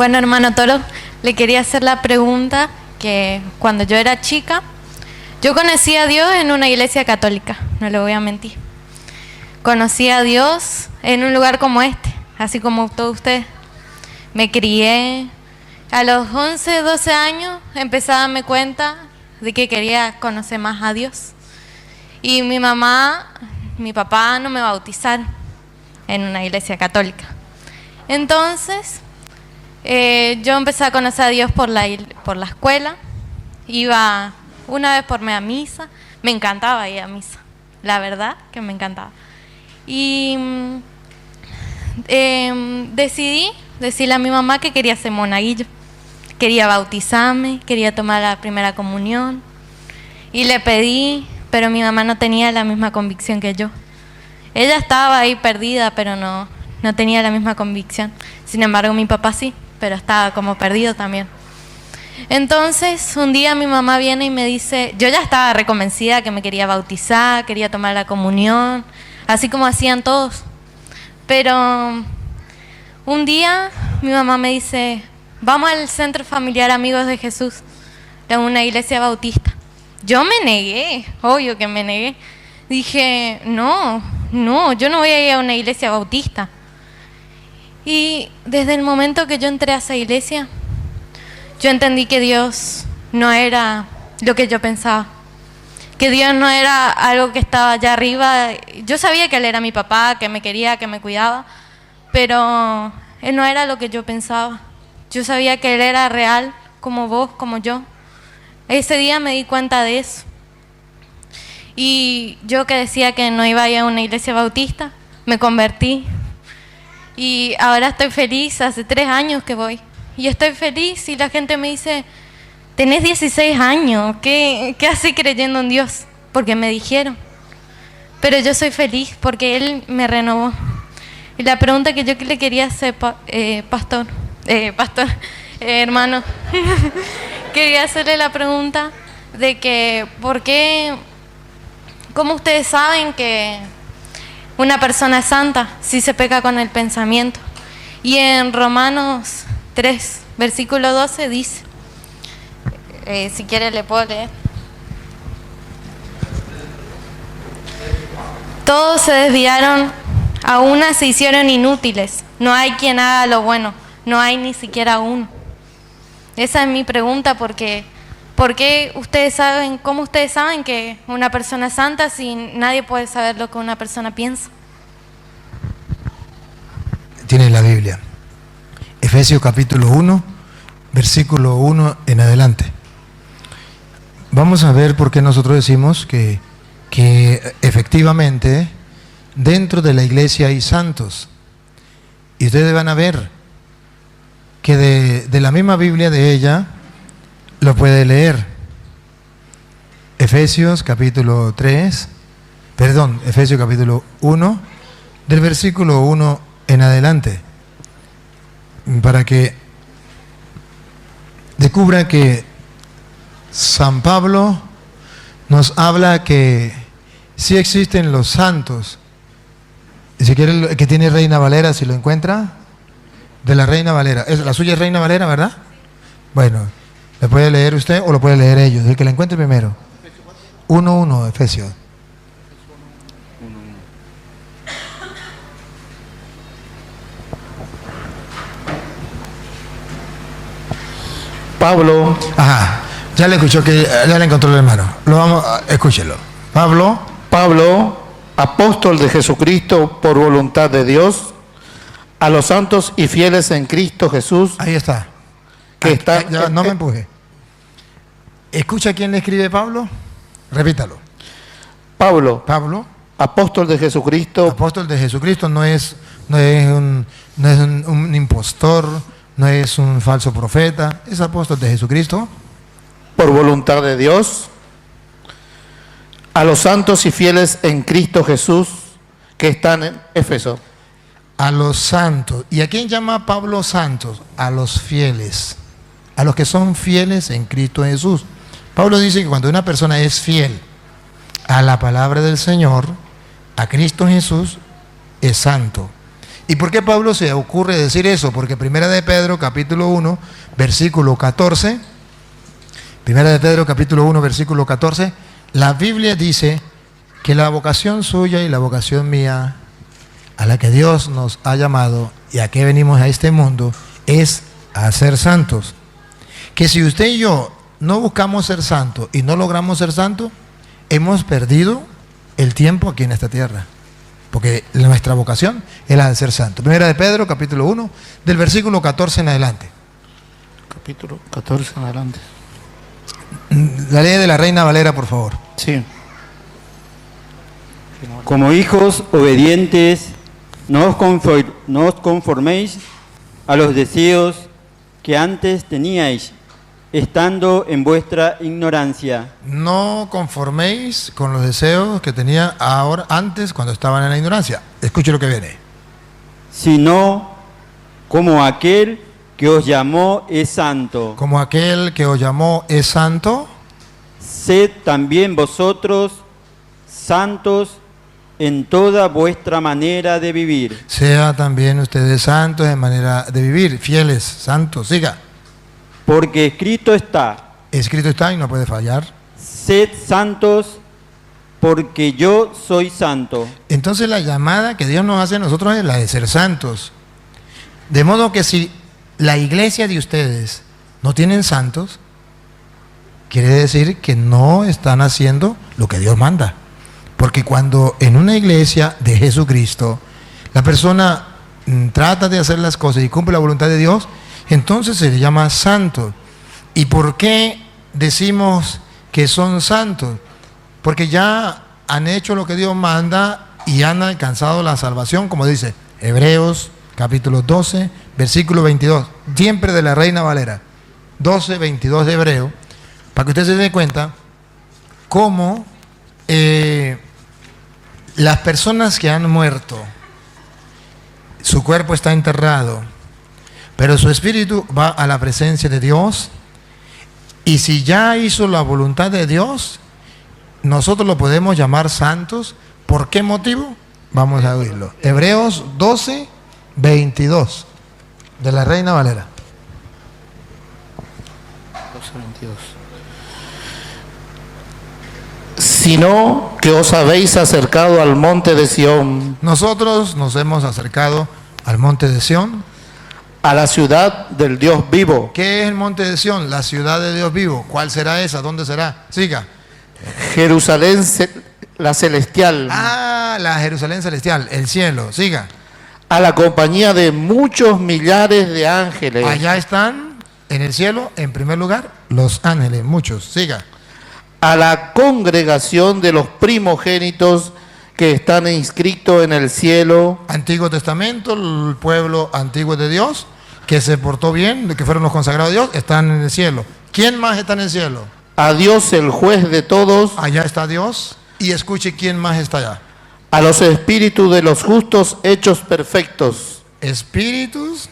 Bueno, hermano Toro, le quería hacer la pregunta que cuando yo era chica, yo conocí a Dios en una iglesia católica, no le voy a mentir. Conocí a Dios en un lugar como este, así como todos ustedes. Me crié. A los 11, 12 años empecé a darme cuenta de que quería conocer más a Dios. Y mi papá no me bautizaron en una iglesia católica. Entonces, yo empecé a conocer a Dios por la escuela. Iba una vez por mes a misa. Me encantaba ir a misa. La verdad que me encantaba. Y decidí decirle a mi mamá que quería ser monaguillo. Quería bautizarme, quería tomar la primera comunión. Y le pedí, pero mi mamá no tenía la misma convicción que yo. Ella estaba ahí perdida, pero no tenía la misma convicción. Sin embargo, mi papá sí, pero estaba como perdido también. Entonces, un día mi mamá viene y me dice, yo ya estaba reconvencida que me quería bautizar, quería tomar la comunión, así como hacían todos. Pero un día mi mamá me dice, vamos al Centro Familiar Amigos de Jesús, de una iglesia bautista. Yo me negué, obvio que me negué. Dije, no, yo no voy a ir a una iglesia bautista. Y desde el momento que yo entré a esa iglesia, yo entendí que Dios no era lo que yo pensaba. Que Dios no era algo que estaba allá arriba. Yo sabía que Él era mi papá, que me quería, que me cuidaba, pero Él no era lo que yo pensaba. Yo sabía que Él era real, como vos, como yo. Ese día me di cuenta de eso. Y yo que decía que no iba a ir a una iglesia bautista, me convertí. Y ahora estoy feliz, hace 3 años que voy. Y estoy feliz y la gente me dice, tenés 16 años, ¿qué haces creyendo en Dios? Porque me dijeron. Pero yo soy feliz porque Él me renovó. Y la pregunta que yo le quería hacer, hermano, quería hacerle la pregunta de que, ¿por qué, cómo ustedes saben que una persona es santa si se peca con el pensamiento? Y en Romanos 3, versículo 12 dice, si quiere le puedo leer. Todos se desviaron, a una se hicieron inútiles. No hay quien haga lo bueno, no hay ni siquiera uno. Esa es mi pregunta, porque ¿por qué cómo ustedes saben que una persona es santa si nadie puede saber lo que una persona piensa? Tiene la Biblia. Efesios capítulo 1, versículo 1 en adelante. Vamos a ver por qué nosotros decimos que efectivamente dentro de la iglesia hay santos. Y ustedes van a ver que de la misma Biblia de ella lo puede leer. Efesios capítulo 1, del versículo 1 en adelante, para que descubra que San Pablo nos habla que sí existen los santos. Si quiere, el que tiene Reina Valera, si lo encuentra, de la Reina Valera. La suya es Reina Valera, ¿verdad? Bueno, ¿le puede leer usted o lo puede leer ellos? El que la encuentre primero. 1:1, Efesios. Pablo. Ajá, ya le escuchó, que ya le encontró el hermano. Escúchelo. Pablo, apóstol de Jesucristo por voluntad de Dios, a los santos y fieles en Cristo Jesús. Ahí está. No me empuje. ¿Escucha quién le escribe Pablo? Repítalo. Pablo, apóstol de Jesucristo. Apóstol de Jesucristo no es un impostor, no es un falso profeta, es apóstol de Jesucristo. Por voluntad de Dios, a los santos y fieles en Cristo Jesús que están en Éfeso. A los santos. ¿Y a quién llama Pablo santos? A los fieles, a los que son fieles en Cristo Jesús. Pablo dice que cuando una persona es fiel a la palabra del Señor, a Cristo Jesús, es santo. ¿Y por qué Pablo se ocurre decir eso? Porque Primera de Pedro, capítulo 1, versículo 14, Primera de Pedro, capítulo 1, versículo 14, la Biblia dice que la vocación suya y la vocación mía, a la que Dios nos ha llamado y a que venimos a este mundo, es a ser santos. Que si usted y yo no buscamos ser santos y no logramos ser santos, hemos perdido el tiempo aquí en esta tierra. Porque nuestra vocación es la de ser santo. Primera de Pedro, capítulo 1, del versículo 14 en adelante. Capítulo 14 en adelante. La ley de la Reina Valera, por favor. Sí. Como hijos obedientes, no os conforméis a los deseos que antes teníais, estando en vuestra ignorancia. No conforméis con los deseos que tenía ahora, antes, cuando estaban en la ignorancia. Escuche lo que viene. Sino como aquel que os llamó es santo. Como aquel que os llamó es santo, Sed también vosotros santos en toda vuestra manera de vivir. sea también ustedes santos en manera de vivir, fieles, santos. Siga. Porque escrito está, Escrito está y no puede fallar. sed santos porque yo soy santo. Entonces la llamada que Dios nos hace a nosotros es la de ser santos. De modo que si la iglesia de ustedes no tienen santos, quiere decir que no están haciendo lo que Dios manda. Porque cuando en una iglesia de Jesucristo la persona trata de hacer las cosas y cumple la voluntad de Dios, entonces se le llama santo. ¿Y por qué decimos que son santos? Porque ya han hecho lo que Dios manda y han alcanzado la salvación, como dice Hebreos capítulo 12, versículo 22, siempre de la Reina Valera, 12, 22 de Hebreo, para que usted se dé cuenta cómo las personas que han muerto, su cuerpo está enterrado, pero su espíritu va a la presencia de Dios, y si ya hizo la voluntad de Dios, nosotros lo podemos llamar santos. ¿Por qué motivo? Vamos a oírlo. Hebreos 12, 22 de la Reina Valera. 12:22. Sino que os habéis acercado al monte de Sión, Nosotros nos hemos acercado al monte de Sión. a la ciudad del Dios vivo, ¿Qué es el monte de Sión? La ciudad de Dios vivo. ¿Cuál será esa? ¿Dónde será? Siga. Jerusalén la celestial, La Jerusalén celestial, el cielo. Siga. a la compañía de muchos millares de ángeles, Allá están en el cielo, en primer lugar, los ángeles, muchos. Siga. a la congregación de los primogénitos que están inscritos en el cielo, Antiguo Testamento, el pueblo antiguo de Dios, que se portó bien, que fueron los consagrados de Dios, están en el cielo. ¿Quién más está en el cielo? a Dios el juez de todos, Allá está Dios. Y escuche quién más está allá. a los espíritus de los justos hechos perfectos, Espíritus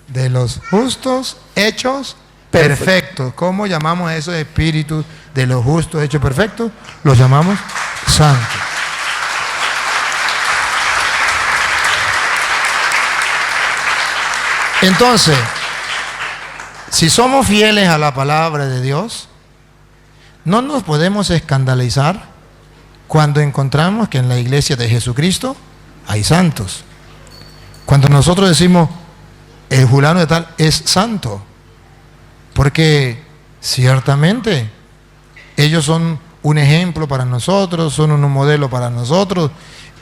de los justos hechos perfectos. ¿Cómo llamamos a esos espíritus de los justos hechos perfectos? Los llamamos santos. Entonces, si somos fieles a la palabra de Dios, no nos podemos escandalizar cuando encontramos que en la iglesia de Jesucristo hay santos. Cuando nosotros decimos, el fulano de tal es santo, porque ciertamente ellos son un ejemplo para nosotros, son un modelo para nosotros,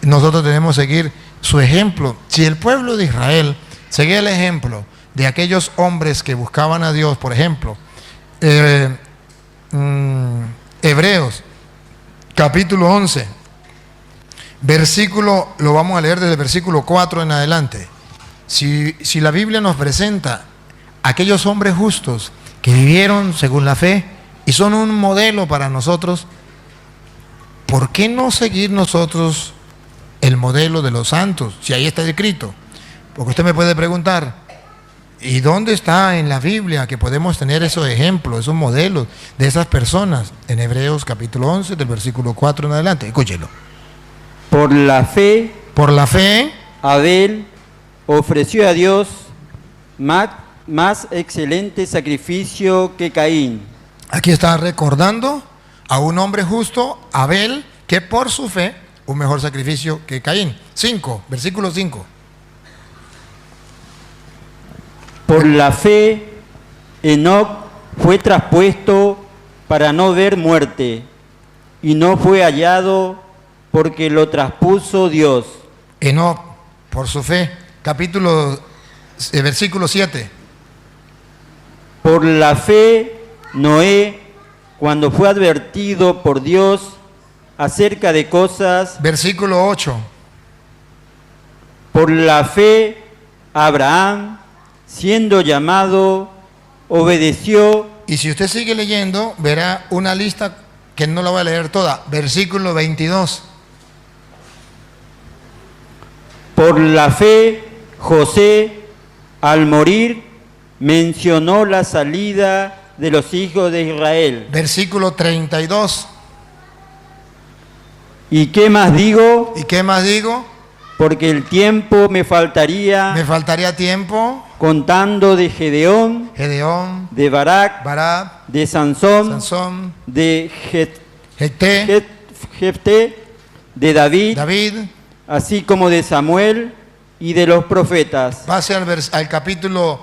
nosotros debemos seguir su ejemplo. Si el pueblo de Israel seguía el ejemplo de aquellos hombres que buscaban a Dios, por ejemplo, Hebreos capítulo 11, versículo, lo vamos a leer desde el versículo 4 en adelante. Si la Biblia nos presenta aquellos hombres justos que vivieron según la fe y son un modelo para nosotros, ¿por qué no seguir nosotros el modelo de los santos? Si ahí está escrito. Porque usted me puede preguntar, ¿y dónde está en la Biblia que podemos tener esos ejemplos, esos modelos de esas personas? En Hebreos capítulo 11, del versículo 4 en adelante. Escúchelo. Por la fe, Por la fe, Abel, ofreció a Dios más excelente sacrificio que Caín. Aquí está recordando a un hombre justo, Abel, que por su fe, un mejor sacrificio que Caín. 5, versículo 5. Por la fe, Enoc fue traspuesto para no ver muerte, y no fue hallado porque lo traspuso Dios. Enoc, por su fe, versículo 7. Por la fe, Noé, cuando fue advertido por Dios acerca de cosas, Versículo 8. por la fe, Abraham, siendo llamado, obedeció. Y si usted sigue leyendo, verá una lista que no la voy a leer toda. Versículo 22. Por la fe, José, al morir, mencionó la salida de los hijos de Israel. Versículo 32. ¿Y qué más digo? ¿Y qué más digo? Porque el tiempo me faltaría, Me faltaría tiempo. contando de Gedeón, Gedeón, de Barak, Barab, de Sansón, Sansón, de Jefté, Jefté, de David, David. así como de Samuel y de los profetas. Pase al capítulo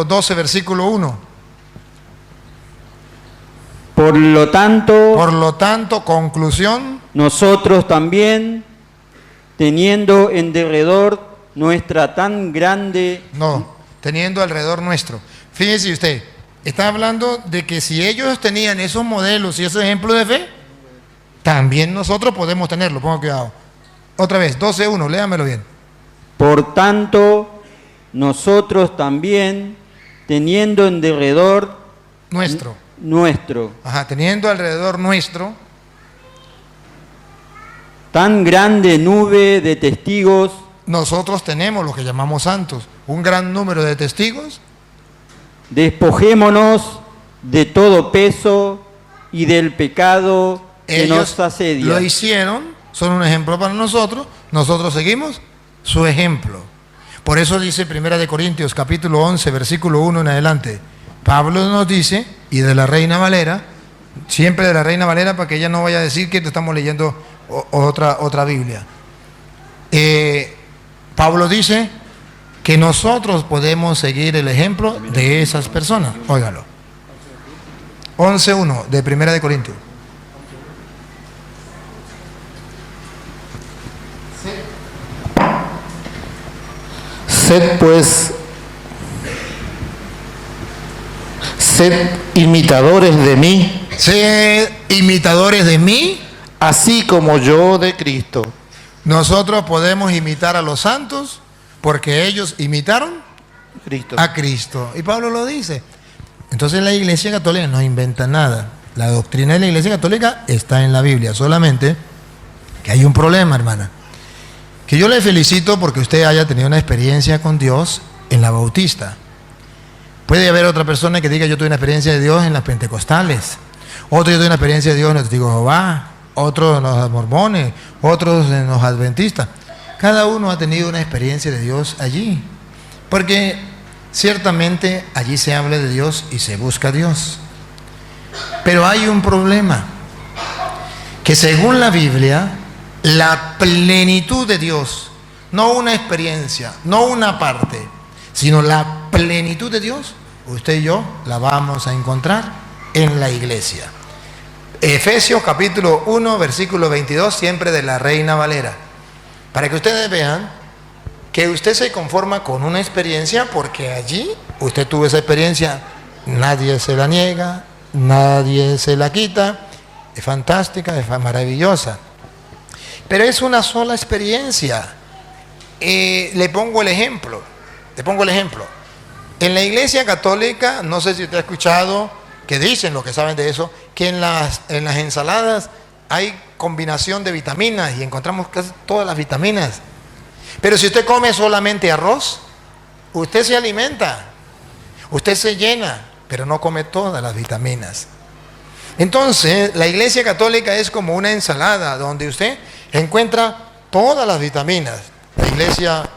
12, versículo 1. Por lo tanto, Por lo tanto, conclusión, nosotros también, teniendo en derredor nuestra tan grande... no, teniendo alrededor nuestro. Fíjese usted, está hablando de que si ellos tenían esos modelos y esos ejemplos de fe, también nosotros podemos tenerlo, ponga cuidado. Otra vez, 12.1, léamelo bien. Por tanto, nosotros también, teniendo en derredor Nuestro. nuestro Ajá, teniendo alrededor nuestro, tan grande nube de testigos, nosotros tenemos lo que llamamos santos, un gran número de testigos. despojémonos de todo peso y del pecado que Ellos nos asedia. lo hicieron, son un ejemplo para nosotros, nosotros seguimos su ejemplo. Por eso dice 1 Corintios capítulo 11, versículo 1 en adelante. Pablo nos dice, y de la Reina Valera, siempre de la Reina Valera para que ella no vaya a decir que te estamos leyendo otra Biblia. Pablo dice que nosotros podemos seguir el ejemplo de esas personas. Óigalo. 11.1 de 1 Corintios. Sed imitadores de mí, Sed imitadores de mí. así como yo de Cristo. Nosotros podemos imitar a los santos porque ellos imitaron Cristo. a Cristo. Y Pablo lo dice. Entonces la Iglesia Católica no inventa nada. La doctrina de la Iglesia Católica está en la Biblia. Solamente que hay un problema, hermana. Que yo le felicito porque usted haya tenido una experiencia con Dios en la Bautista. Puede haber otra persona que diga yo tuve una experiencia de Dios en las Pentecostales. Otro yo tuve una experiencia de Dios en los Testigos de Jehová. Otros en los mormones. Otros en los adventistas. Cada uno ha tenido una experiencia de Dios allí. Porque ciertamente allí se habla de Dios y se busca a Dios. Pero hay un problema. Que según la Biblia, la plenitud de Dios, no una experiencia, no una parte, sino la plenitud de Dios, usted y yo la vamos a encontrar en la iglesia. Efesios capítulo 1, versículo 22, siempre de la Reina Valera. Para que ustedes vean que usted se conforma con una experiencia porque allí usted tuvo esa experiencia, nadie se la niega, nadie se la quita, es fantástica, es maravillosa. Pero es una sola experiencia. Le pongo el ejemplo. En la Iglesia Católica, no sé si usted ha escuchado, que dicen los que saben de eso, que en las ensaladas hay combinación de vitaminas y encontramos casi todas las vitaminas. Pero si usted come solamente arroz, usted se alimenta, usted se llena, pero no come todas las vitaminas. Entonces, la Iglesia Católica es como una ensalada donde usted encuentra todas las vitaminas. La Iglesia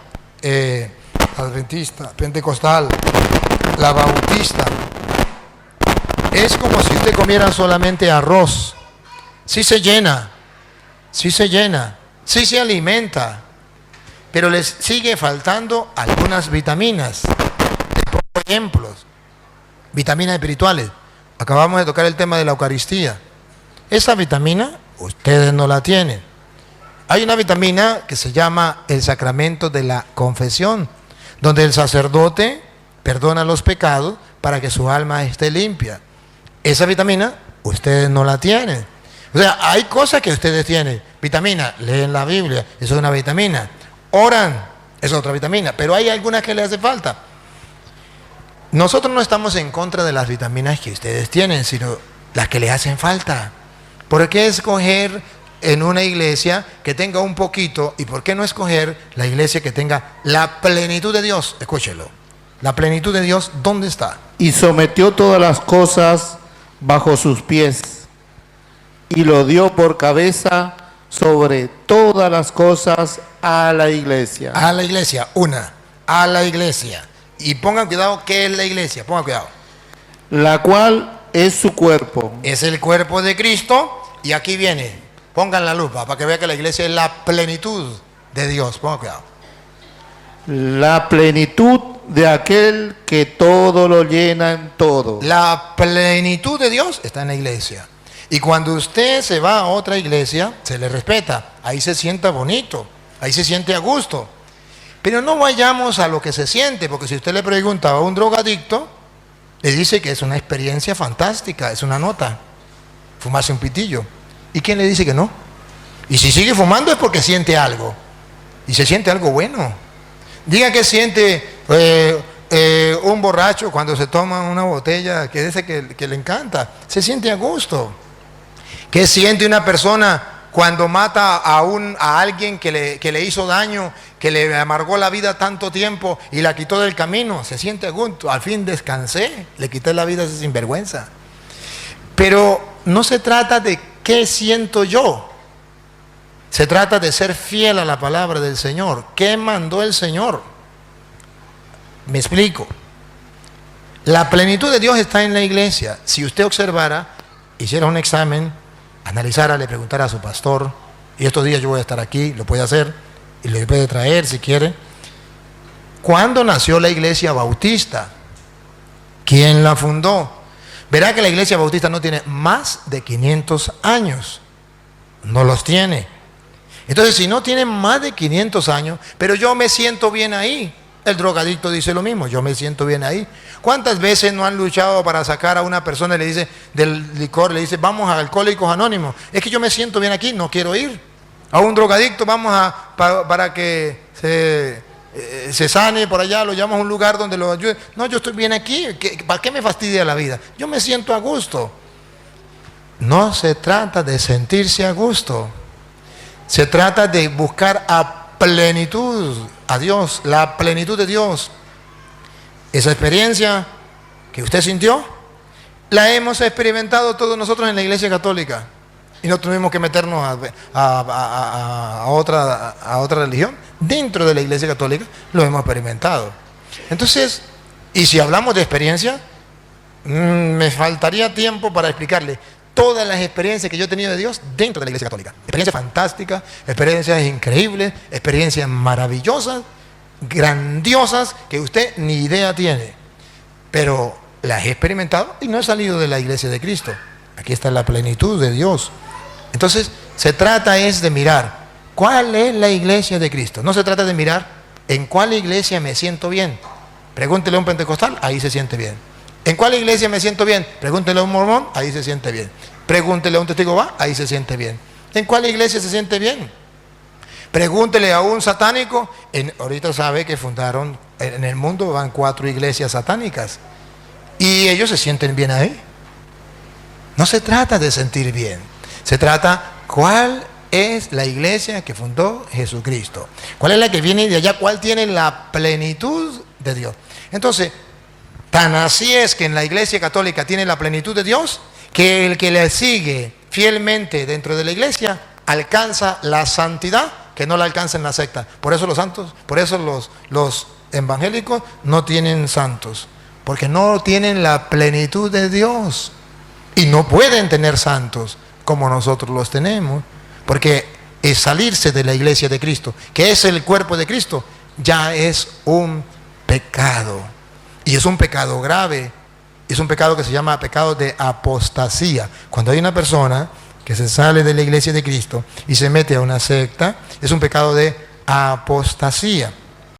adventista, pentecostal, la bautista, es como si usted comiera solamente arroz. Sí se llena, sí se llena, sí se alimenta, pero les sigue faltando algunas vitaminas. Les pongo ejemplos. Vitaminas espirituales. Acabamos de tocar el tema de la Eucaristía. Esa vitamina ustedes no la tienen. Hay una vitamina que se llama el sacramento de la confesión, donde el sacerdote perdona los pecados para que su alma esté limpia. Esa vitamina ustedes no la tienen. O sea, hay cosas que ustedes tienen. Vitamina, leen la Biblia, eso es una vitamina. Oran, es otra vitamina, pero hay algunas que les hace falta. Nosotros no estamos en contra de las vitaminas que ustedes tienen, sino las que les hacen falta. ¿Por qué escoger en una iglesia que tenga un poquito y por qué no escoger la iglesia que tenga la plenitud de Dios? Escúchelo. La plenitud de Dios, ¿dónde está? Y sometió todas las cosas bajo sus pies, y lo dio por cabeza sobre todas las cosas a la iglesia. A la iglesia, a la iglesia. Y pongan cuidado, ¿qué es la iglesia? Pongan cuidado. La cual es su cuerpo. Es el cuerpo de Cristo. Y aquí viene, pongan la lupa para que vean que la iglesia es la plenitud de Dios. Pongan cuidado. La plenitud de aquel que todo lo llena en todo. La plenitud de Dios está en la iglesia. Y cuando usted se va a otra iglesia, se le respeta. Ahí se sienta bonito, ahí se siente a gusto. Pero no vayamos a lo que se siente, porque si usted le pregunta a un drogadicto, le dice que es una experiencia fantástica, es una nota, fumarse un pitillo. ¿Y quién le dice que no? Y si sigue fumando es porque siente algo, y se siente algo bueno. Diga que siente un borracho cuando se toma una botella que dice que le encanta, se siente a gusto. ¿Qué siente una persona cuando mata a alguien que le hizo daño, que le amargó la vida tanto tiempo y la quitó del camino? Se siente a gusto, al fin descansé, le quité la vida a ese sinvergüenza. Pero no se trata de qué siento yo, se trata de ser fiel a la palabra del Señor. ¿Qué mandó el Señor? Me explico. La plenitud de Dios está en la iglesia. Si usted observara, hiciera un examen, analizara, le preguntara a su pastor, y estos días yo voy a estar aquí, lo puede hacer, y lo puede traer si quiere. ¿Cuándo nació la iglesia bautista? ¿Quién la fundó? Verá que la iglesia bautista no tiene más de 500 años. No los tiene. Entonces, si no tienen más de 500 años, pero yo me siento bien ahí. El drogadicto dice lo mismo, yo me siento bien ahí. ¿Cuántas veces no han luchado para sacar a una persona y le dice del licor, le dice, vamos a Alcohólicos Anónimos? Es que yo me siento bien aquí, no quiero ir. A un drogadicto, vamos para que se sane por allá, lo llevamos a un lugar donde lo ayude. No, yo estoy bien aquí, ¿para qué me fastidia la vida? Yo me siento a gusto. No se trata de sentirse a gusto. Se trata de buscar a plenitud a Dios, la plenitud de Dios. Esa experiencia que usted sintió, la hemos experimentado todos nosotros en la Iglesia Católica. Y no tuvimos que meternos a otra religión. Dentro de la Iglesia Católica lo hemos experimentado. Entonces, y si hablamos de experiencia, me faltaría tiempo para explicarle todas las experiencias que yo he tenido de Dios dentro de la Iglesia Católica. Experiencias fantásticas, experiencias increíbles, experiencias maravillosas, grandiosas, que usted ni idea tiene. Pero las he experimentado y no he salido de la Iglesia de Cristo. Aquí está la plenitud de Dios. Entonces, se trata es de mirar cuál es la Iglesia de Cristo. No se trata de mirar en cuál iglesia me siento bien. Pregúntele a un pentecostal, ahí se siente bien. ¿En cuál iglesia me siento bien? Pregúntele a un mormón, ahí se siente bien. Pregúntele a un testigo de Jehová, ahí se siente bien. ¿En cuál iglesia se siente bien? Pregúntele a un satánico. Ahorita sabe que fundaron, en el mundo van 4 iglesias satánicas. Y ellos se sienten bien ahí. No se trata de sentir bien. Se trata cuál es la iglesia que fundó Jesucristo. ¿Cuál es la que viene de allá? ¿Cuál tiene la plenitud de Dios? Entonces, tan así es que en la Iglesia Católica tiene la plenitud de Dios, que el que le sigue fielmente dentro de la iglesia alcanza la santidad que no la alcanza en la secta. Por eso los santos, por eso los evangélicos no tienen santos, porque no tienen la plenitud de Dios y no pueden tener santos como nosotros los tenemos, porque es salirse de la iglesia de Cristo, que es el cuerpo de Cristo, ya es un pecado, y es un pecado grave. Es un pecado que se llama pecado de apostasía. Cuando hay una persona que se sale de la iglesia de Cristo y se mete a una secta, es un pecado de apostasía.